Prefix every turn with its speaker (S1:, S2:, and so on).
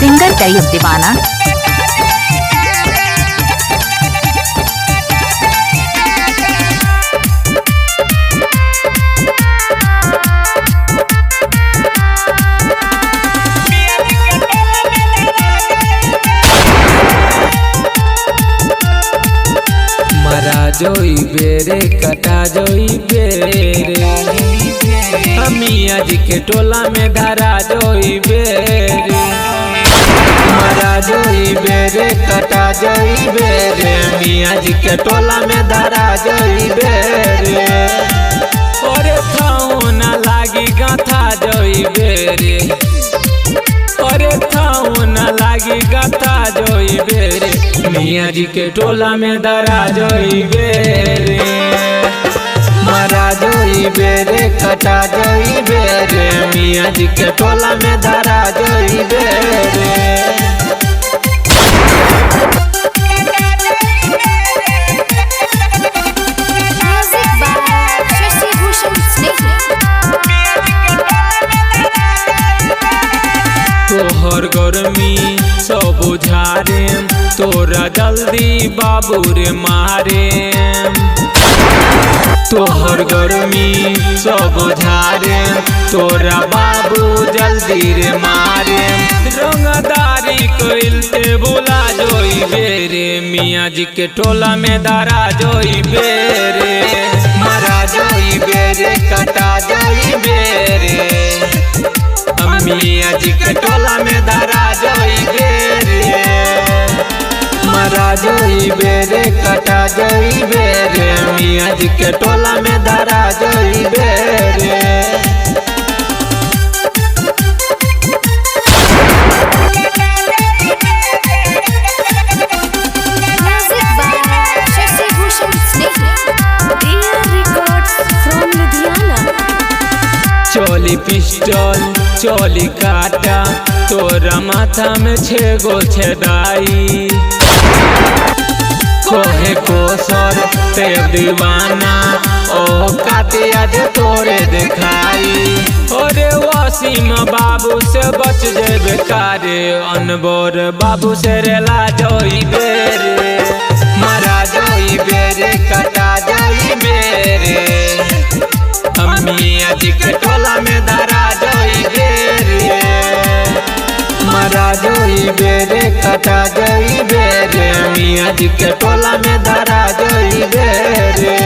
S1: Singer कईस दीवाना।
S2: मरा जोई बेरे कटा जोई बेरे मियाँ जी के टोला में धरा जोई बेरे। मरा जोई बेरे कटा जोई बेरे मियाँ जी के टोला में धरा जोई बेरे। अरे थाऊ न लागी गाथा जोई बेरे, अरे थाऊ न लागी गाथा जोई बेरे मियाँ जी के टोला में धरा जोई बेरे। मरा जोई बेरे कटा जोई बेरे मियाँ जी के टोला में धरा जोई बेरे। तोहर गर्मी सब बुझारे तोरा जल्दी बाबू रे मारे। तोहर गर्मी सब बुझारे तोरा बाबू जल्दी रे मारे। रंगदारी कइलते बोला जोई बेरे मियाँ जी के टोला में धरा जोई बेरे। मरा जोई बेरे कटा जोई बेरे मियाँ जी के टोला में धरा जोई बेरे। मरा जोई बेरे कटा जोई बेरे मियाँ जी के टोला में धरा जोई बेरे। चोली पिस्टल चोली काटा तोरा माथा में 6 गो छेदाई। कोहे कोसर तेब दीवाना ओ कातिया जे तोरे दिखाई। अरे वसीम बाबू से बच जेबे कारे अनबोर बाबू से रेला जोई बेरे। मरा जोई बेरे कटा जोई बेरे मियाँ जी के टोला में धरा जोई बेरे। मरा जोई बेरे कटा जोई बेरे मियाँ जी के टोला में धरा जोई बेरे।